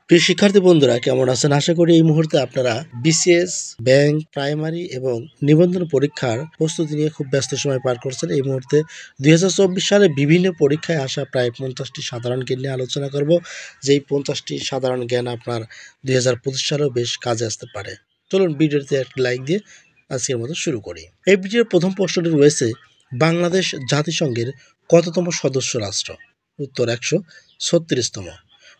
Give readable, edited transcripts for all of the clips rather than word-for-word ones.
প্রিয় শিক্ষার্থী বন্ধুরা কেমন আছেন? আশা করি এই মুহূর্তে আপনারা বিসিএস, ব্যাংক, প্রাইমারি এবং নিবন্ধন পরীক্ষার প্রস্তুতি নিয়ে খুব ব্যস্ত সময় পার করছেন। এই মুহূর্তে ২০২৪ সালে বিভিন্ন পরীক্ষায় আসা প্রায় ৫০টি সাধারণ জ্ঞান নিয়ে আলোচনা করব। যেই ৫০টি সাধারণ জ্ঞান আপনার ২০২৫ সালেও বেশ কাজে আসতে পারে। চলুন ভিডিওতে একটা লাইক দিয়ে আজকের মতো শুরু করি। এই ভিডিওর প্রথম প্রশ্নটি রয়েছে, বাংলাদেশ জাতিসংঘের কততম সদস্য রাষ্ট্র? উত্তর ১৩৬তম।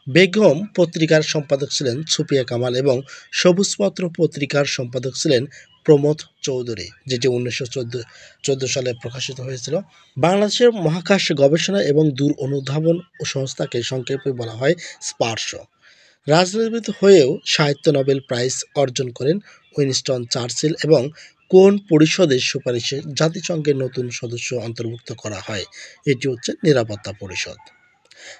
বেগম পত্রিকার সম্পাদক ছিলেন সুফিয়া কামাল এবং সবুজপত্র পত্রিকার সম্পাদক ছিলেন প্রমথ চৌধুরী, যেটি ১৯১৪ সালে প্রকাশিত হয়েছিল। বাংলাদেশের মহাকাশ গবেষণা এবং দূর অনুধাবন সংস্থাকে সংক্ষেপে বলা হয় স্পারস। রাজনীতিবিদ হয়েও সাহিত্য নোবেল প্রাইজ অর্জন করেন উইনস্টন চার্চিল এবং কোন পরিষদের সুপারিশে জাতিসংঘের নতুন সদস্য অন্তর্ভুক্ত করা হয়? এটি হচ্ছে নিরাপত্তা পরিষদ।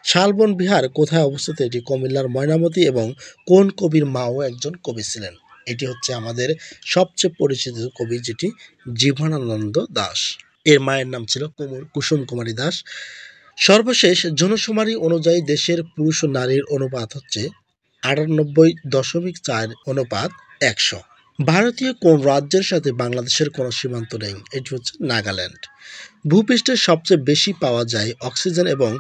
শালবন বিহার কোথায় অবস্থিত? এটি কুমিল্লার ময়নামতি এবং কোন কবির মাও একজন কবি ছিলেন? এটি হচ্ছে আমাদের সবচেয়ে পরিচিত কবি, যেটি জীবনানন্দ দাশ। এর মায়ের নাম ছিল কুসুম কুমারী দাস। সর্বশেষ জনশুমারি অনুযায়ী দেশের পুরুষ ও নারীর অনুপাত হচ্ছে ৯৮.৪:১০০। ভারতীয় কোন রাজ্যের সাথে বাংলাদেশের কোনো সীমান্ত নেই? এটি হচ্ছে নাগাল্যান্ড। ভূপৃষ্ঠে সবচেয়ে বেশি পাওয়া যায় অক্সিজেন এবং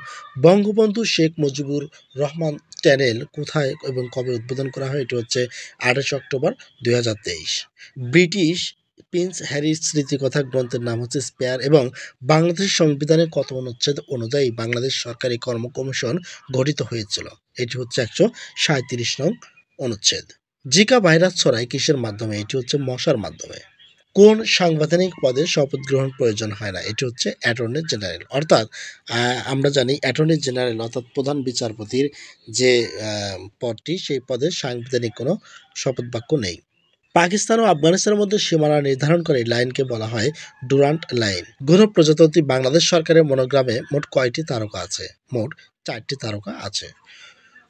বঙ্গবন্ধু শেখ মুজিবুর রহমান টানেল কোথায় এবং কবে উদ্বোধন করা হয়? এটি হচ্ছে ২৮ অক্টোবর ২০২৩। ব্রিটিশ প্রিন্স হ্যারির স্মৃতিকথা গ্রন্থের নাম হচ্ছে স্পেয়ার এবং বাংলাদেশ সংবিধানের কত অনুচ্ছেদ অনুযায়ী বাংলাদেশ সরকারি কর্ম কমিশন গঠিত হয়েছিল? এটি হচ্ছে ১৩৭ নং অনুচ্ছেদ। জিকা ভাইরাস ছড়ায় কিসের মাধ্যমে? এটি হচ্ছে মশার মাধ্যমে। কোন সাংবিধানিক পদে শপথ গ্রহণ প্রয়োজন হয় না? এটি হচ্ছে অ্যাটর্নি জেনারেল। অর্থাৎ আমরা জানি অ্যাটর্নি জেনারেল অর্থাৎ প্রধান বিচারপতির যে পদটি, সেই পদে সাংবিধানিক কোনো শপথ বাক্য নেই। পাকিস্তান ও আফগানিস্তানের মধ্যে সীমানা নির্ধারণ করে লাইনকে বলা হয় ডুরান্ট লাইন। গণপ্রজাতন্ত্রী বাংলাদেশ সরকারের মনোগ্রামে মোট কয়টি তারকা আছে? মোট ৪টি তারকা আছে।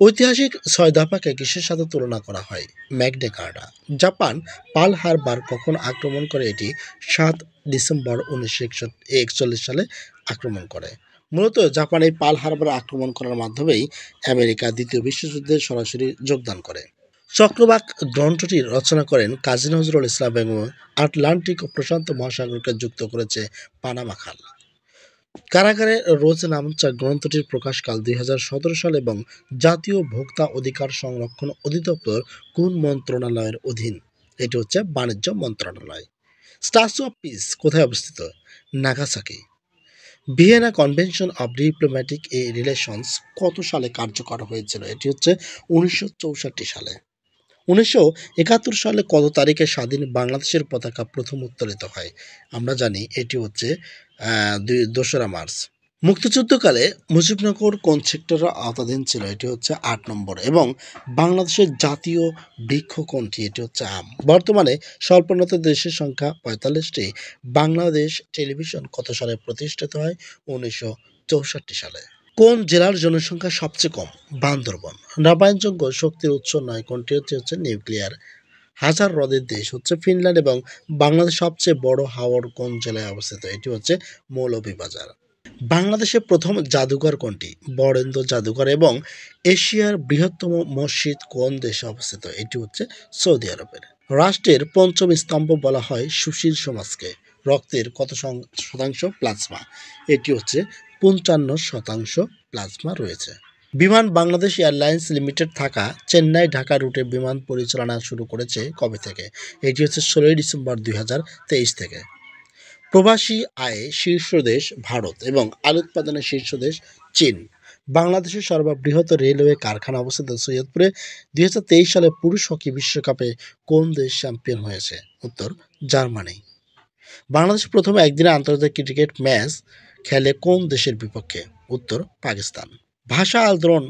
ঐতিহাসিক ৬ দফাকে কিসের সাথে তুলনা করা হয়? ম্যাগনা কার্টা। জাপান পার্ল হারবার কখন আক্রমণ করে? এটি ৭ ডিসেম্বর ১৯৪১ সালে আক্রমণ করে। মূলত জাপান এই পার্ল হারবার আক্রমণ করার মাধ্যমেই আমেরিকা দ্বিতীয় বিশ্বযুদ্ধে সরাসরি যোগদান করে। চক্রবাক গ্রন্থটি রচনা করেন কাজী নজরুল ইসলাম এবং আটলান্টিক ও প্রশান্ত মহাসাগরকে যুক্ত করেছে পানামা খাল। কারাগারে রোজ নামচা গ্রন্থটির প্রকাশকাল ২০১৭ সাল এবং জাতীয় ভোক্তা অধিকার সংরক্ষণ অধিদপ্তর কোন মন্ত্রণালয়ের অধীন? এটি হচ্ছে বাণিজ্য মন্ত্রণালয়। স্ট্যাচু অফ পিস কোথায় অবস্থিত? Nagasaki. Vienna convention of diplomatic relations কত সালে কার্যকর হয়েছিল? এটি হচ্ছে ১৯৬৪ সালে। ১৯৭১ সালে কত তারিখে স্বাধীন বাংলাদেশের পতাকা প্রথম উত্তোলিত হয়? আমরা জানি এটি হচ্ছে ২রা মার্চ। মুক্তিযুদ্ধকালে মুজিবনগর কোন সেক্টরের আওতাধীন ছিল? এটি হচ্ছে ৮ নম্বর। এবং বাংলাদেশের জাতীয় বৃক্ষ কোনটি? এটি হচ্ছে আম। বর্তমানে স্বল্পোন্নত দেশের সংখ্যা ৪৫টি। বাংলাদেশ টেলিভিশন কত সালে প্রতিষ্ঠিত হয়? ১৯৬৪ সালে। কোন জেলার জনসংখ্যা সবচেয়ে কম? বান্দরবন। নবায়নযোগ্য শক্তির উৎস নয় কোনটি? হচ্ছে নিউক্লিয়ার। হাজার হ্রদের দেশ হচ্ছে ফিনল্যান্ড এবং বাংলাদেশ সবচেয়ে বড় হাওর কোন জেলায় অবস্থিত? এটি হচ্ছে মৌলভীবাজার। বাংলাদেশের প্রথম জাদুঘর কোনটি? বরেন্দ্র জাদুঘর। এবং এশিয়ার বৃহত্তম মসজিদ কোন দেশে অবস্থিত? এটি হচ্ছে সৌদি আরবের। রাষ্ট্রের পঞ্চম স্তম্ভ বলা হয় সুশীল সমাজকে। রক্তের কত শতাংশ প্লাজমা? এটি হচ্ছে ৫৫% প্লাজমা রয়েছে। বিমান বাংলাদেশ এয়ারলাইন্স লিমিটেড থাকা চেন্নাই ঢাকা রুটে বিমান পরিচালনা শুরু করেছে কবে থেকে? এটি হচ্ছে ১৬ ডিসেম্বর ২০২৩ থেকে। প্রবাসী আয়ে শীর্ষ দেশ ভারত এবং আলু উৎপাদনের শীর্ষ দেশ চীন। বাংলাদেশের সর্ববৃহৎ রেলওয়ে কারখানা অবস্থিত সৈয়দপুরে। ২০২৩ সালে পুরুষ হকি বিশ্বকাপে কোন দেশ চ্যাম্পিয়ন হয়েছে? উত্তর জার্মানি। বাংলাদেশ প্রথম একদিনের আন্তর্জাতিক ক্রিকেট ম্যাচ খেলে কোন দেশের বিপক্ষে? উত্তর পাকিস্তান। ভাষা আন্দোলন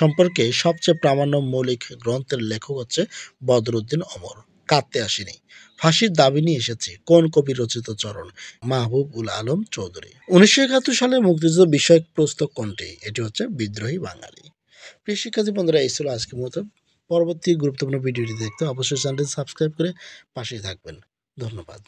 সম্পর্কে সবচেয়ে প্রামাণ্য মৌলিক গ্রন্থের লেখক হচ্ছে বদরুদ্দীন অমর। কাঁদতে আসেনি, ফাঁসির দাবি নিয়ে এসেছে কোন কবি রচিত চরণ? মাহবুব উল আলম চৌধুরী। ১৯৭১ সালে মুক্তিযুদ্ধ বিষয়ক পুস্তক কোনটি? এটি হচ্ছে বিদ্রোহী বাঙালি। প্রিয় শিক্ষার্থী বন্ধুরা, এই ছিল আজকের মতো। পরবর্তী গুরুত্বপূর্ণ ভিডিওটি দেখতে অবশ্যই চ্যানেলটি সাবস্ক্রাইব করে পাশেই থাকবেন। ধন্যবাদ।